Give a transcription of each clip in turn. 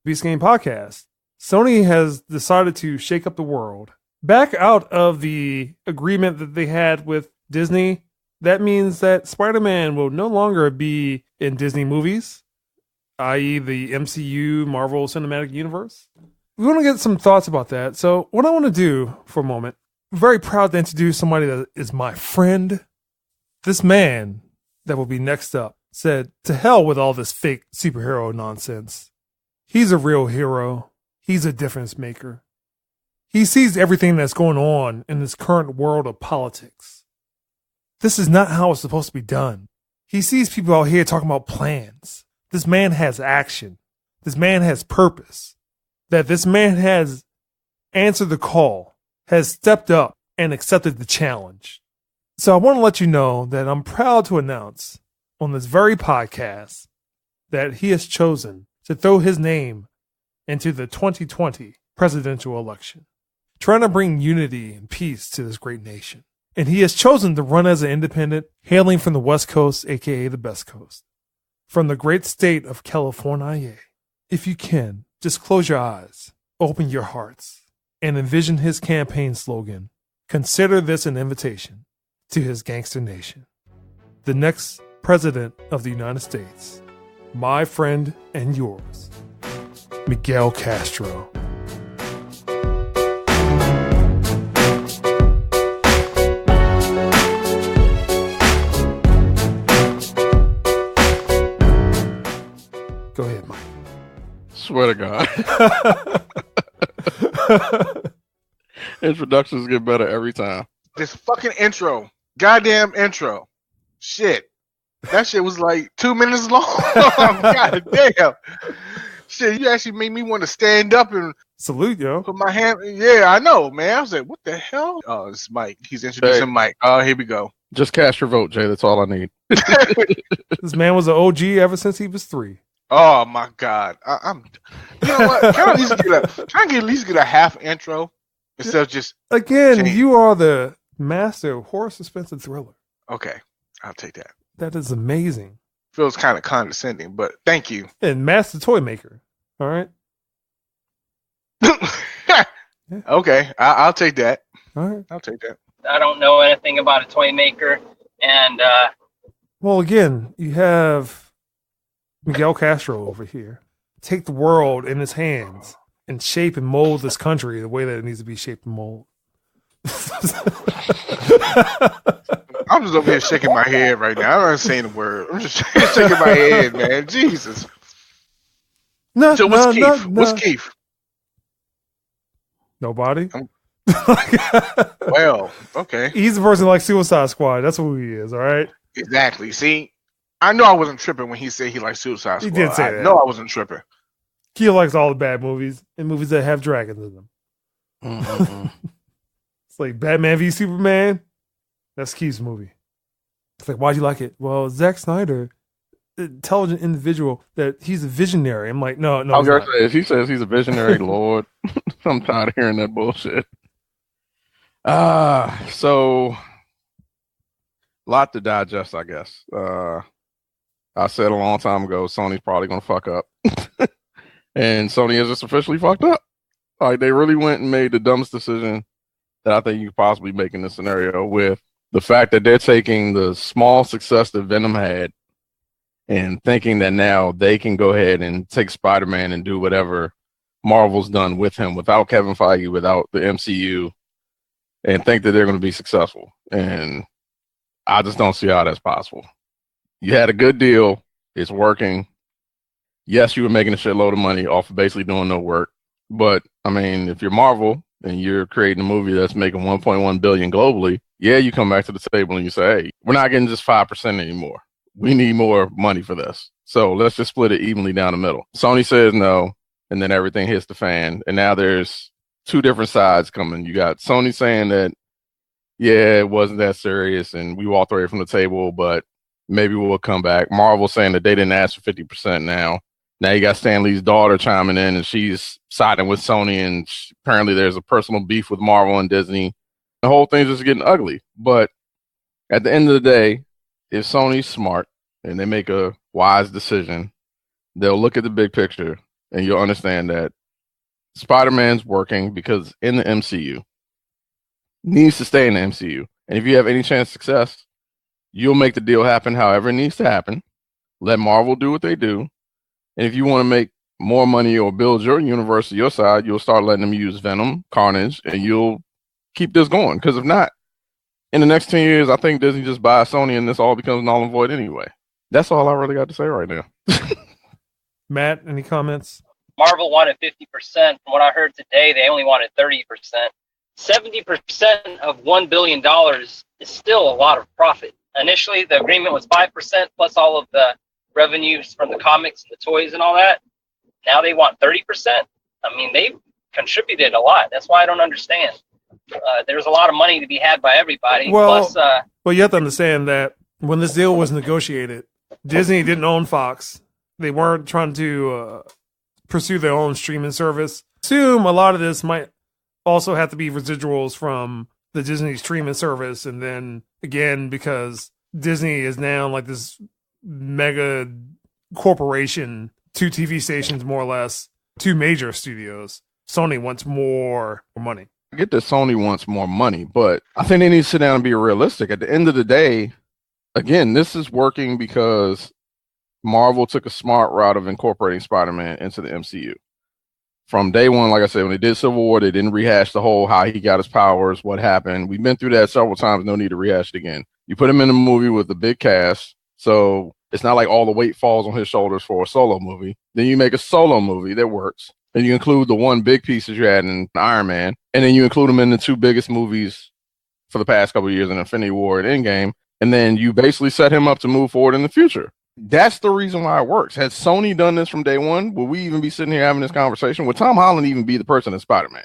Beast Game Podcast. Sony has decided to shake up the world. Back out of the agreement that they had with Disney, that means that Spider-Man will no longer be in Disney movies, i.e. the MCU Marvel Cinematic Universe. We want to get some thoughts about that. So what I want to do for a moment, I'm very proud to introduce somebody that is my friend. This man that will be next up said, to hell with all this fake superhero nonsense. He's a real hero. He's a difference maker. He sees everything that's going on in this current world of politics. This is not how it's supposed to be done. He sees people out here talking about plans. This man has action. This man has purpose. That this man has answered the call, has stepped up and accepted the challenge. So I want to let you know that I'm proud to announce on this very podcast that he has chosen to throw his name into the 2020 presidential election, trying to bring unity and peace to this great nation. And he has chosen to run as an independent, hailing from the West Coast, aka the Best Coast, from the great state of California. If you can, just close your eyes, open your hearts, and envision his campaign slogan. Consider this an invitation to his gangster nation. The next president of the United States, my friend and yours, Miguel Castro. Go ahead, Mike. Swear to God. Introductions get better every time. This fucking intro. Goddamn intro. Shit. That shit was like 2 minutes long. God damn. Shit, you actually made me want to stand up and salute, yo. Put my hand. Yeah, I know, man. I was like, what the hell? Oh, it's Mike. He's introducing Mike. Oh, here we go. Just cast your vote, Jay. That's all I need. This man was an OG ever since he was 3. Oh my God. I'm. You know what? Can I at least get a half intro instead of just again? change? You are the master of horror, suspense, and thriller. Okay, I'll take that. That is amazing. Feels kind of condescending, but thank you. And master toy maker. All right. Okay, I'll take that. All right, I'll take that. I don't know anything about a toy maker, and well, again, you have Miguel Castro over here. Take the world in his hands and shape and mold this country the way that it needs to be shaped and molded. I'm just over here shaking my head right now. I'm not saying a word. I'm just shaking my head, man. Jesus. So what's Keith? What's Keith? Nobody. Well, okay. He's the person like Suicide Squad. That's who he is, all right? Exactly. See, I know I wasn't tripping when he said he liked Suicide Squad. He did say that. I know I wasn't tripping. He likes all the bad movies and movies that have dragons in them. It's like Batman v Superman. That's Keith's movie. It's like, why'd you like it? Well, Zack Snyder, intelligent individual, that he's a visionary. I'm like, no. I was gonna say, if he says he's a visionary, Lord, I'm tired of hearing that bullshit. So a lot to digest, I guess. I said a long time ago, Sony's probably gonna fuck up, and Sony has just officially fucked up. Like, they really went and made the dumbest decision that I think you could possibly make in this scenario, with the fact that they're taking the small success that Venom had and thinking that now they can go ahead and take Spider-Man and do whatever Marvel's done with him without Kevin Feige, without the MCU, and think that they're going to be successful. And I just don't see how that's possible. You had a good deal. It's working. Yes, you were making a shitload of money off of basically doing no work. But, I mean, if you're Marvel and you're creating a movie that's making $1.1 billion globally, yeah, you come back to the table and you say, hey, we're not getting just 5% anymore. We need more money for this. So let's just split it evenly down the middle. Sony says no, and then everything hits the fan. And now there's two different sides coming. You got Sony saying that, yeah, it wasn't that serious and we walked away from the table, but maybe we'll come back. Marvel saying that they didn't ask for 50% now. Now you got Stan Lee's daughter chiming in, and she's siding with Sony, and apparently there's a personal beef with Marvel and Disney. The whole thing's just getting ugly. But at the end of the day, if Sony's smart and they make a wise decision, they'll look at the big picture and you'll understand that Spider-Man's working because in the MCU, needs to stay in the MCU. And if you have any chance of success, you'll make the deal happen however it needs to happen. Let Marvel do what they do. And if you want to make more money or build your universe to your side, you'll start letting them use Venom, Carnage, and you'll keep this going. Because if not, in the next 10 years, I think Disney just buys Sony and this all becomes null and void anyway. That's all I really got to say right now. Matt, any comments? Marvel wanted 50%. From what I heard today, they only wanted 30%. 70% of $1 billion is still a lot of profit. Initially, the agreement was 5% plus all of the revenues from the comics and the toys and all that. Now they want 30%. I mean, they've contributed a lot. That's why I don't understand. There's a lot of money to be had by everybody. Well, plus, well, you have to understand that when this deal was negotiated, Disney didn't own Fox. They weren't trying to pursue their own streaming service. Assume a lot of this might also have to be residuals from the Disney streaming service. And then again, because Disney is now like this mega corporation, 2 TV stations, more or less, 2 major studios. Sony wants more money. I get that Sony wants more money, but I think they need to sit down and be realistic. At the end of the day, again, this is working because Marvel took a smart route of incorporating Spider-Man into the MCU. From day one, like I said, when they did Civil War, they didn't rehash the whole how he got his powers, what happened. We've been through that several times. No need to rehash it again. You put him in a movie with a big cast, so it's not like all the weight falls on his shoulders for a solo movie. Then you make a solo movie that works. And you include the one big piece that you had in Iron Man, and then you include him in the 2 biggest movies for the past couple of years in Infinity War and Endgame, and then you basically set him up to move forward in the future. That's the reason why it works. Had Sony done this from day one, would we even be sitting here having this conversation? Would Tom Holland even be the person in Spider-Man?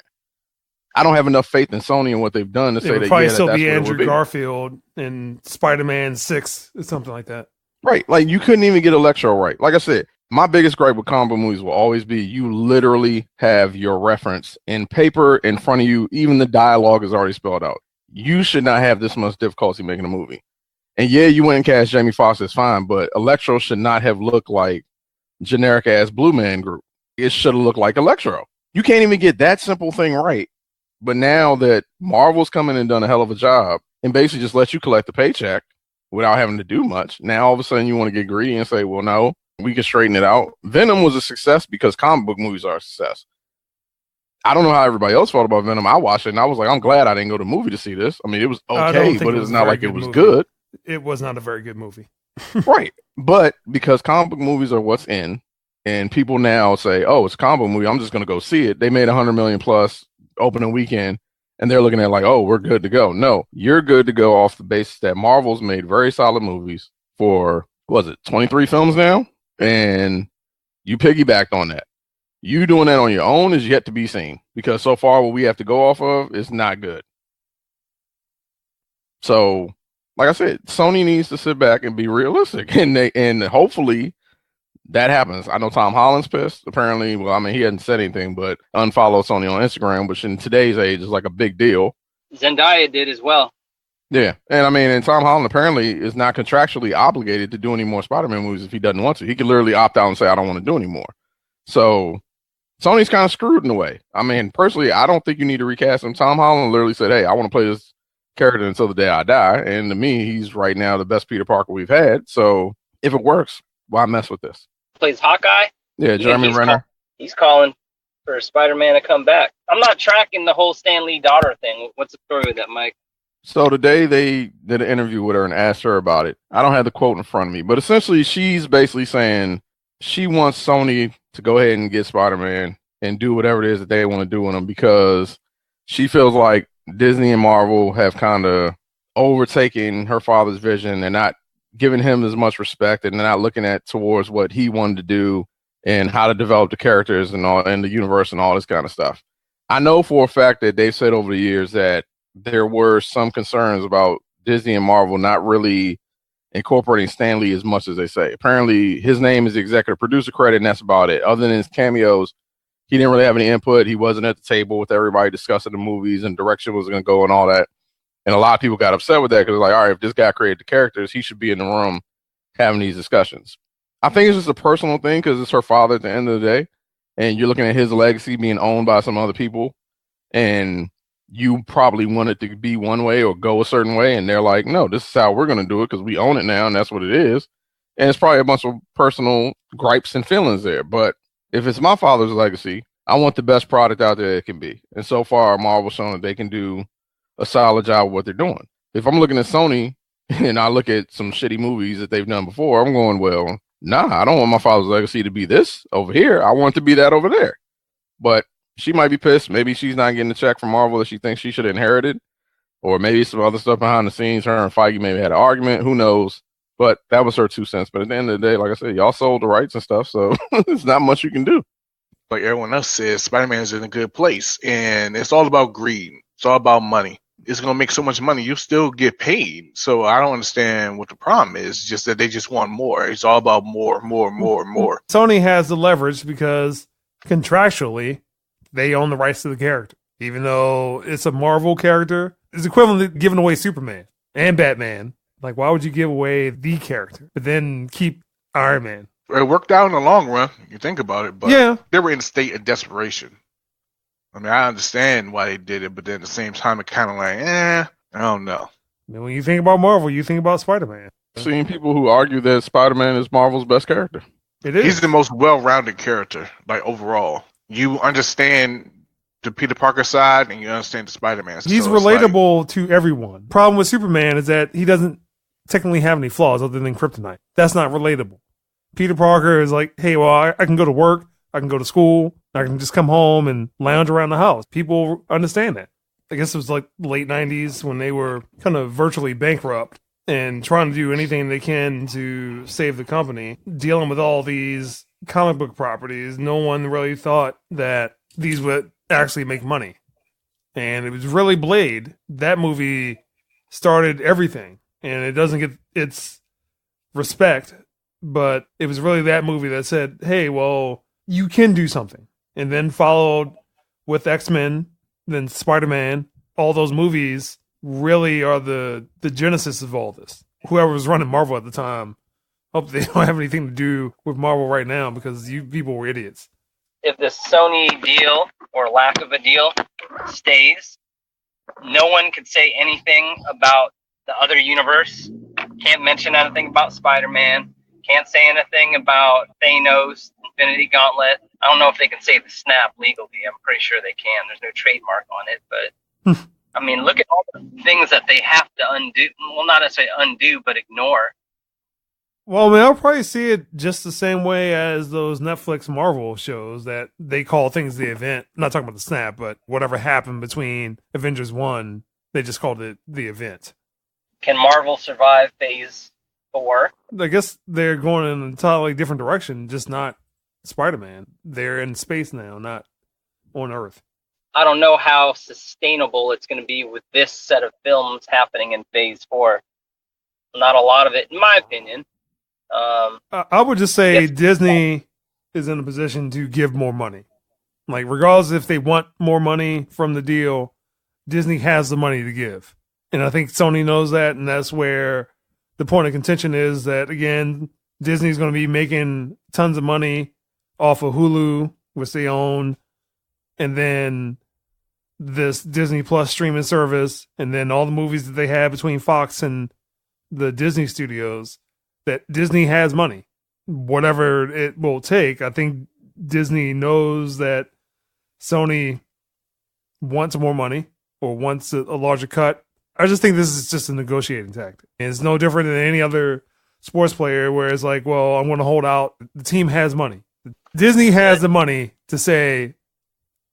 I don't have enough faith in Sony and what they've done to say would that. Probably Yeah, still that's be what it Andrew would be. Garfield in Spider-Man 6 or something like that. Right. Like you couldn't even get Electro right. Like I said, my biggest gripe with comic book movies will always be you literally have your reference in paper in front of you. Even the dialogue is already spelled out. You should not have this much difficulty making a movie. And yeah, you went and cast Jamie Foxx, it's fine, but Electro should not have looked like generic ass Blue Man Group. It should have looked like Electro. You can't even get that simple thing right. But now that Marvel's come in and done a hell of a job and basically just let you collect the paycheck without having to do much, now all of a sudden you want to get greedy and say, well, no, we can straighten it out. Venom was a success because comic book movies are a success. I don't know how everybody else felt about Venom. I watched it and I was like, I'm glad I didn't go to the movie to see this. I mean, it was okay, but it's not like it was good. It was not a very good movie. Right. But because comic book movies are what's in, and people now say, oh, it's a comic book movie, I'm just going to go see it. They made 100 million plus opening weekend, and they're looking at like, oh, we're good to go. No, you're good to go off the basis that Marvel's made very solid movies for, was it 23 films now? And you piggybacked on that. You doing that on your own is yet to be seen, because so far what we have to go off of is not good. So, like I said, Sony needs to sit back and be realistic, and hopefully that happens. I know Tom Holland's pissed. Apparently, well, I mean, he hasn't said anything, but unfollow Sony on Instagram, which in today's age is like a big deal. Zendaya did as well. Yeah, and I mean, and Tom Holland apparently is not contractually obligated to do any more Spider-Man movies if he doesn't want to. He could literally opt out and say, I don't want to do anymore. So Sony's kind of screwed in a way. I mean, personally, I don't think you need to recast him. Tom Holland literally said, hey, I want to play this character until the day I die. And to me, he's right now the best Peter Parker we've had. So if it works, why mess with this? Plays Hawkeye. Yeah, Jeremy Renner. He's calling for Spider-Man to come back. I'm not tracking the whole Stan Lee daughter thing. What's the story with that, Mike? So today they did an interview with her and asked her about it. I don't have the quote in front of me, but essentially she's basically saying she wants Sony to go ahead and get Spider-Man and do whatever it is that they want to do with him, because she feels like Disney and Marvel have kind of overtaken her father's vision and not giving him as much respect, and they're not looking at towards what he wanted to do and how to develop the characters and all, and the universe and all this kind of stuff. I know for a fact that they've said over the years that there were some concerns about Disney and Marvel not really incorporating Stan Lee as much as they say. Apparently, his name is the executive producer credit, and that's about it. Other than his cameos, he didn't really have any input. He wasn't at the table with everybody discussing the movies and direction was going to go and all that. And a lot of people got upset with that because, like, all right, if this guy created the characters, he should be in the room having these discussions. I think it's just a personal thing because it's her father at the end of the day. and you're looking at his legacy being owned by some other people, and you probably want it to be one way or go a certain way, and they're like, no, this is how we're going to do it because we own it now, and that's what it is. And it's probably a bunch of personal gripes and feelings there. But if it's my father's legacy, I want the best product out there it can be. And so far, Marvel's shown that they can do a solid job of what they're doing. If I'm looking at Sony and I look at some shitty movies that they've done before, I'm going, well, nah, I don't want my father's legacy to be this over here. I want it to be that over there. But she might be pissed. Maybe she's not getting the check from Marvel that she thinks she should have inherited. Or maybe some other stuff behind the scenes. Her and Feige maybe had an argument. Who knows? But that was her 2 cents. But at the end of the day, like I said, y'all sold the rights and stuff. So there's not much you can do. Like everyone else says, Spider-Man is in a good place. And it's all about greed. It's all about money. It's going to make so much money, you still get paid. So I don't understand what the problem is. Just that they just want more. It's all about more. Sony has the leverage because contractually, they own the rights to the character. Even though it's a Marvel character, it's equivalent to giving away Superman and Batman. Like, why would you give away the character, but then keep Iron Man? It worked out in the long run. You think about it, but yeah, they were in a state of desperation. I mean, I understand why they did it, but then at the same time, it kind of like, I don't know. I mean, when you think about Marvel, you think about Spider-Man. I've seen people who argue that Spider-Man is Marvel's best character. It is. He's the most well-rounded character, like overall. You understand the Peter Parker side, and you understand the Spider-Man. He's so relatable to everyone. Problem with Superman is that he doesn't technically have any flaws other than kryptonite. That's not relatable. Peter Parker is like, hey, well, I can go to work, I can go to school, I can just come home and lounge around the house. People understand that. I guess it was like late 90s when they were kind of virtually bankrupt and trying to do anything they can to save the company, dealing with all these comic book properties. No one really thought that these would actually make money. And it was really Blade. That movie started everything. And it doesn't get its respect, but it was really that movie that said, hey, well, you can do something. And then followed with X-Men, then Spider-Man. All those movies really are the genesis of all this. Whoever was running Marvel at the time, hope they don't have anything to do with Marvel right now because you people were idiots. If the Sony deal or lack of a deal stays, no one could say anything about the other universe. Can't mention anything about Spider-Man. Can't say anything about Thanos, Infinity Gauntlet. I don't know if they can say the snap legally. I'm pretty sure they can. There's no trademark on it. But, I mean, look at all the things that they have to undo. Well, not necessarily undo, but ignore. Well, I mean, I'll probably see it just the same way as those Netflix Marvel shows that they call things the event. I'm not talking about the snap, but whatever happened between Avengers 1, they just called it the event. Can Marvel survive Phase 4? I guess they're going in an entirely different direction, just not Spider-Man. They're in space now, not on Earth. I don't know how sustainable it's going to be with this set of films happening in Phase 4. Not a lot of it, in my opinion. I would just say Disney is in a position to give more money. Like, regardless if they want more money from the deal, Disney has the money to give. And I think Sony knows that, and that's where the point of contention is that, again, Disney's going to be making tons of money off of Hulu, which they own, and then this Disney Plus streaming service, and then all the movies that they have between Fox and the Disney studios, that Disney has money. Whatever it will take, I think Disney knows that Sony wants more money or wants a larger cut. I just think this is just a negotiating tactic. And it's no different than any other sports player where it's like, well, I'm going to hold out. The team has money. Disney has the money to say,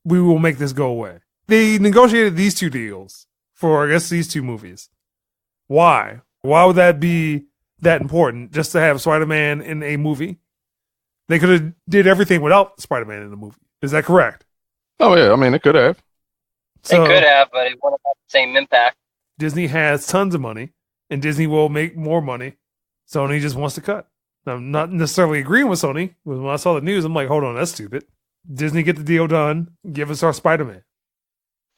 we will make this go away. They negotiated these two deals for, I guess, these two movies. Why? Why would that be that important just to have Spider-Man in a movie? They could have did everything without Spider-Man in the movie. Is that correct? Oh, yeah. I mean, it could have. They could have, but it wouldn't have the same impact. Disney has tons of money, and Disney will make more money. Sony just wants to cut. I'm not necessarily agreeing with Sony. When I saw the news, I'm like, hold on, that's stupid. Disney, get the deal done. Give us our Spider-Man.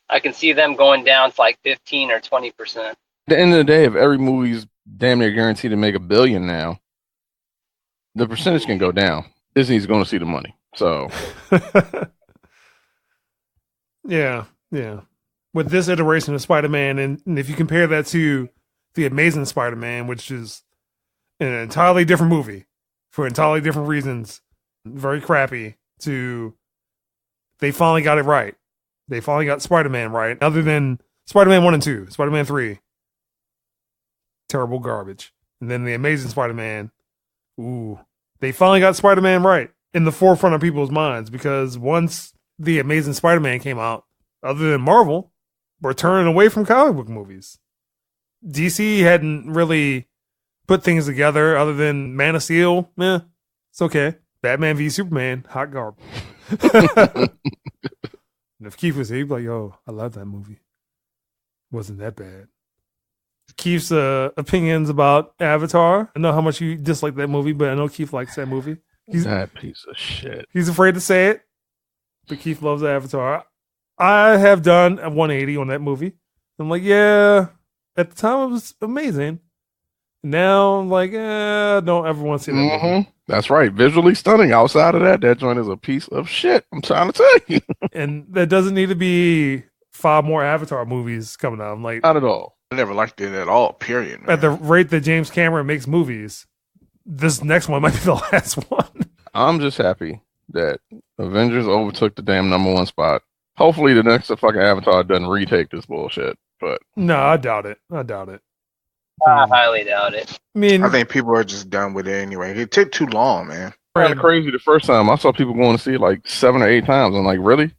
I can see them going down to like 15 or 20%. At the end of the day, if every movie's damn near guaranteed to make $1 billion now, the percentage can go down. Disney's going to see the money. So yeah. With this iteration of Spider-Man, and if you compare that to the Amazing Spider-Man, which is an entirely different movie for entirely different reasons, very crappy, to they finally got it right. They finally got Spider-Man right. Other than Spider-Man 1 and 2, Spider-Man 3, terrible garbage. And then the Amazing Spider-Man, ooh, they finally got Spider-Man right in the forefront of people's minds, because once the Amazing Spider-Man came out, other than Marvel, we're turning away from comic book movies. DC hadn't really put things together other than Man of Steel. It's okay. Batman v Superman, hot garbage. And if Keith was here, he'd be like, yo, I love that movie. Wasn't that bad. Keith's opinions about Avatar. I know how much you dislike that movie, but I know Keith likes that movie. He's that piece of shit. He's afraid to say it, but Keith loves Avatar. I have done a 180 on that movie. I'm like, yeah, at the time it was amazing. Now I'm like, I don't ever want to see that movie. That's right. Visually stunning. Outside of that, that joint is a piece of shit. I'm trying to tell you. And there doesn't need to be 5 more Avatar movies coming out. I'm like, not at all. I never liked it at all, period. Man. At the rate that James Cameron makes movies, this next one might be the last one. I'm just happy that Avengers overtook the damn #1 spot. Hopefully the next fucking Avatar doesn't retake this bullshit. But no, I doubt it. I highly doubt it. I think people are just done with it anyway. It took too long, man. Kind of crazy the first time. I saw people going to see it like 7 or 8 times. I'm like, really?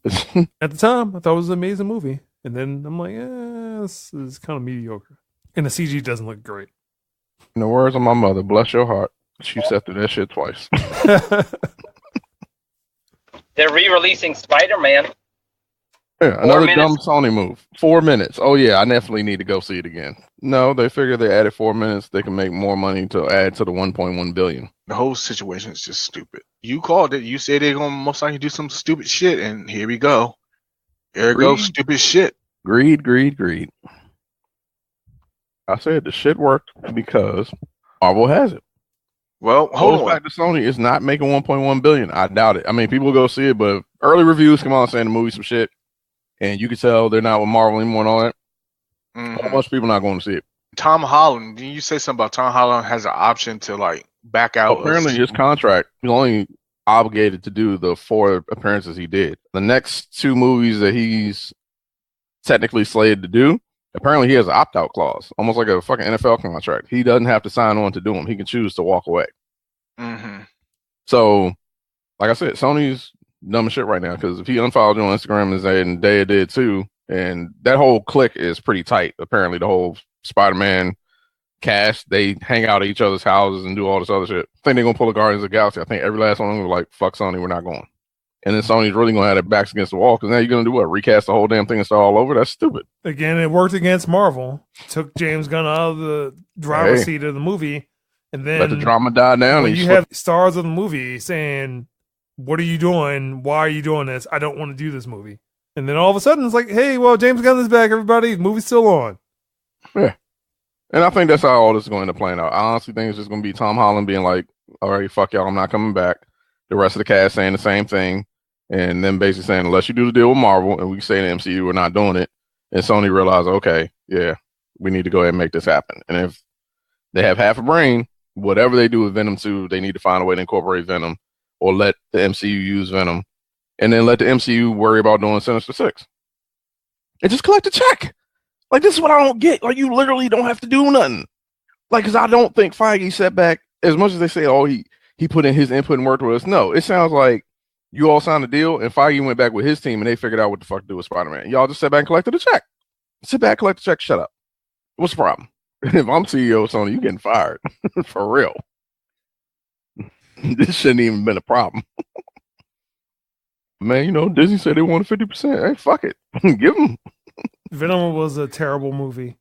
At the time, I thought it was an amazing movie. And then I'm like, this is kind of mediocre. And the CG doesn't look great. In the words of my mother, bless your heart. She sat through that shit twice. They're re-releasing Spider-Man. Yeah, another dumb Sony move. 4 minutes. Oh yeah, I definitely need to go see it again. No, they figure they added 4 minutes, they can make more money to add to the 1.1 billion. The whole situation is just stupid. You called it. You said they're gonna most likely do some stupid shit, and here we go. There goes stupid shit. Greed. I said the shit worked because Marvel has it. Well, hold on. Back to Sony is not making 1.1 billion. I doubt it. I mean, people go see it, but early reviews come out saying the movie's some shit. And you can tell they're not with Marvel anymore and all that. A bunch of people not going to see it. Tom Holland, did you say something about Tom Holland has an option to like back out? Apparently his contract, he's only obligated to do the 4 appearances he did. The next 2 movies that he's technically slated to do, apparently he has an opt-out clause, almost like a fucking NFL contract. He doesn't have to sign on to do them. He can choose to walk away. So, like I said, Sony's dumb as shit right now, because if he unfollowed you on Instagram and Daya did too, and that whole clique is pretty tight. Apparently the whole Spider-Man cast, they hang out at each other's houses and do all this other shit. I think they're gonna pull a Guardians of the Galaxy. I think every last one of them was like, fuck Sony, we're not going. And then Sony's really gonna have their backs against the wall, because now you're gonna do what? Recast the whole damn thing and start all over? That's stupid. Again, it worked against Marvel. Took James Gunn out of the driver's seat of the movie, and then let the drama die down. And you have stars of the movie saying, what are you doing? Why are you doing this? I don't want to do this movie. And then all of a sudden it's like, hey, well, James Gunn is back, everybody. The movie's still on. Yeah. And I think that's how all this is going to play out. I honestly think it's just going to be Tom Holland being like, all right, fuck y'all, I'm not coming back. The rest of the cast saying the same thing. And then basically saying, unless you do the deal with Marvel and we say in the MCU, we're not doing it. And Sony realized, okay, yeah, we need to go ahead and make this happen. And if they have half a brain, whatever they do with Venom 2, they need to find a way to incorporate Venom. Or let the MCU use Venom, and then let the MCU worry about doing Sinister Six. And just collect a check. Like, this is what I don't get. Like, you literally don't have to do nothing. Like, because I don't think Feige sat back, as much as they say, oh, he put in his input and worked with us. No, it sounds like you all signed a deal, and Feige went back with his team, and they figured out what the fuck to do with Spider-Man. Y'all just sat back and collected a check. Sit back, collect the check, shut up. What's the problem? If I'm CEO of Sony, you getting fired. For real. This shouldn't even been a problem. Man, you know, Disney said they wanted 50%. Hey, fuck it. Give them. Venom was a terrible movie.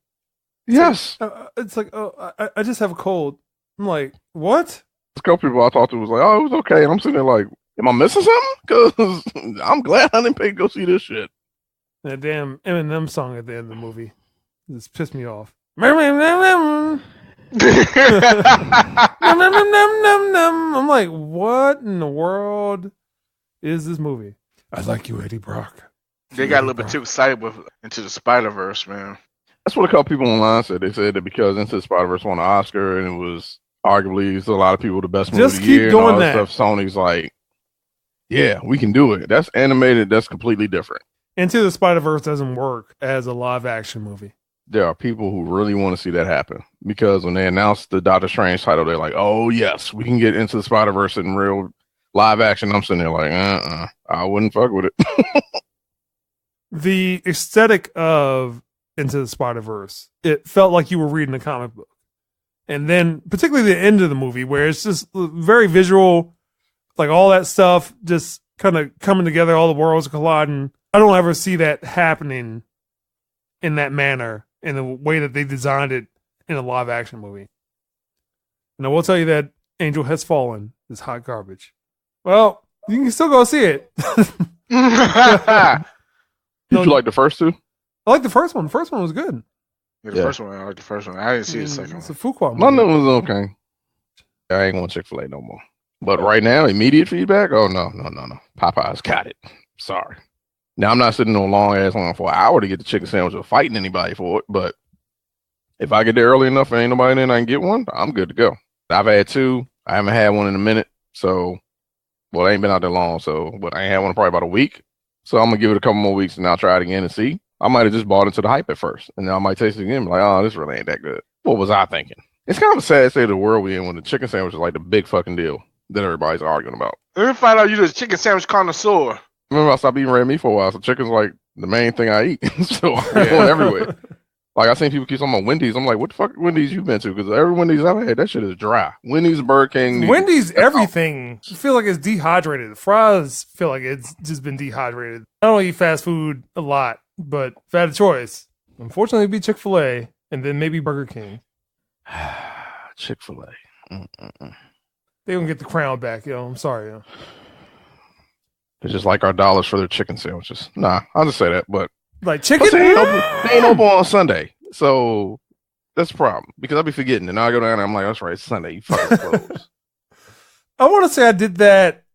Yes. It's like, I just have a cold. I'm like, what? A couple people I talked to was like, oh, it was okay. And I'm sitting there like, am I missing something? Because I'm glad I didn't pay to go see this shit. That damn Eminem song at the end of the movie just pissed me off. I'm like, what in the world? is this movie. I like you, Eddie Brock. They got a little bit too excited with Into the Spider-Verse, man. That's what a couple people online said. They said that because Into the Spider-Verse won an Oscar and it was arguably to a lot of people the best movie Just of the keep year doing and all that that. stuff. Sony's like, yeah, we can do it. That's animated. That's completely different. Into the Spider-Verse doesn't work as a live-action movie. There are people who really want to see that happen because when they announced the Doctor Strange title, they're like, oh, yes, we can get Into the Spider-Verse in real live action. I'm sitting there like, I wouldn't fuck with it. The aesthetic of Into the Spider-Verse, it felt like you were reading a comic book. And then particularly the end of the movie where it's just very visual, like all that stuff just kind of coming together, all the worlds colliding. I don't ever see that happening in that manner, in the way that they designed it in a live action movie. And I will tell you that Angel Has Fallen is hot garbage. Well, you can still go see it. Did you like the first two? I like the first one. The first one was good. Yeah, the first one, I like the first one. I didn't see the second It's a one. Fuqua movie. None of them was okay. I ain't going Chick-fil-A no more. But right now, immediate feedback? Oh, no. Popeye's got it. Sorry. Now, I'm not sitting on a long ass line for an hour to get the chicken sandwich or fighting anybody for it. But if I get there early enough and ain't nobody there and I can get one, I'm good to go. I've had two. I haven't had one in a minute. So, well, I ain't been out there long. So, but I ain't had one in probably about a week. So I'm going to give it a couple more weeks and I'll try it again and see. I might have just bought into the hype at first. And then I might taste it again and be like, oh, this really ain't that good. What was I thinking? It's kind of a sad state of the world we in when the chicken sandwich is like the big fucking deal that everybody's arguing about. Let me find out you're the chicken sandwich connoisseur. Remember, I stopped eating red meat for a while, so chicken's like the main thing I eat. So I'm going everywhere. Like, I seen people keep talking about Wendy's. I'm like, what the fuck Wendy's you been to? Because every Wendy's I've had, that shit is dry. Wendy's, Burger King. Wendy's, everything. I feel like it's dehydrated. The fries feel like it's just been dehydrated. I don't eat fast food a lot, but if I had a choice, unfortunately, it'd be Chick-fil-A and then maybe Burger King. Chick-fil-A. They don't get the crown back, yo. I'm sorry, yo. It's just like our dollars for their chicken sandwiches. Nah, I'll just say that, but Like chicken? they ain't open on Sunday. So that's the problem. Because I'll be forgetting. And I'll go down there, I'm like, that's right, it's Sunday. You fucking close. I want to say I did that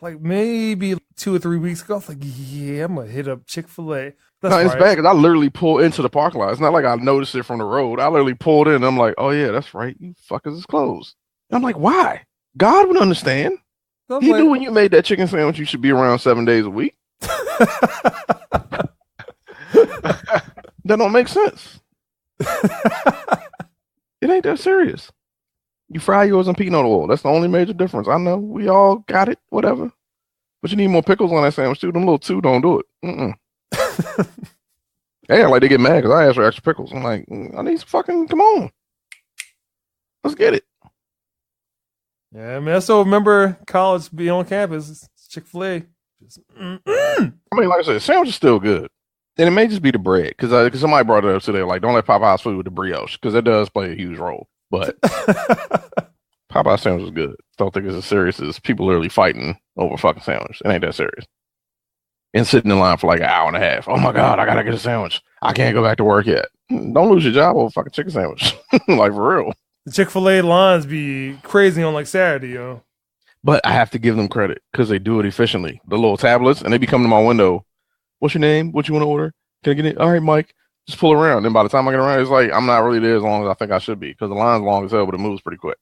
like maybe 2 or 3 weeks ago. I was like, yeah, I'm going to hit up Chick-fil-A. That's No, it's right. bad because I literally pulled into the parking lot. It's not like I noticed it from the road. I literally pulled in and I'm like, oh yeah, that's right. You fuckers is closed. And I'm like, why? God would understand. I'm He like, knew when you made that chicken sandwich, you should be around 7 days a week. That don't make sense. It ain't that serious. You fry yours in peanut oil. That's the only major difference. I know we all got it, whatever. But you need more pickles on that sandwich too. Them little two don't do it. Yeah, like they get mad because I asked for extra pickles. I'm like, I need some fucking, come on. Let's get it. Yeah, I mean, I still remember college being on campus. Chick-fil-A. Just, I mean, like I said, sandwich is still good. And it may just be the bread. Because somebody brought it up today, like, don't let Popeye's food with the brioche. Because it does play a huge role. But Popeye's sandwich is good. Don't think it's as serious as people literally fighting over a fucking sandwich. It ain't that serious. And sitting in line for like an hour and a half. Oh my God, I gotta get a sandwich. I can't go back to work yet. Don't lose your job over a fucking chicken sandwich. Like, for real. the Chick-fil-A lines be crazy on like Saturday, yo. But I have to give them credit because they do it efficiently. The little tablets, and they be coming to my window. What's your name? What you want to order? Can I get it? All right, Mike. Just pull around. Then by the time I get around, it's like I'm not really there as long as I think I should be because the line's long as hell, but it moves pretty quick.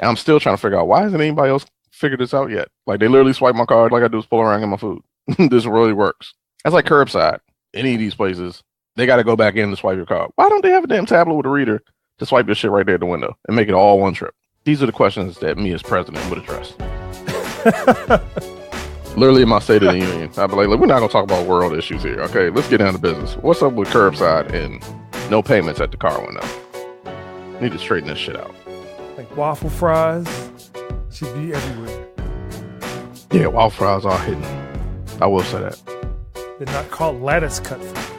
And I'm still trying to figure out why hasn't anybody else figured this out yet? Like, they literally swipe my card. Like I do is pull around and get my food. This really works. That's like curbside. Any of these places, they got to go back in to swipe your card. Why don't they have a damn tablet with a reader to swipe your shit right there at the window and make it all one trip? These are the questions that me as president would address. Literally in my State of the Union, I'd be like, look, we're not going to talk about world issues here. Okay, let's get down to business. What's up with curbside and no payments at the car window? Need to straighten this shit out. Like waffle fries should be everywhere. Yeah, waffle fries are hidden. I will say that. They're not called lattice cut fries.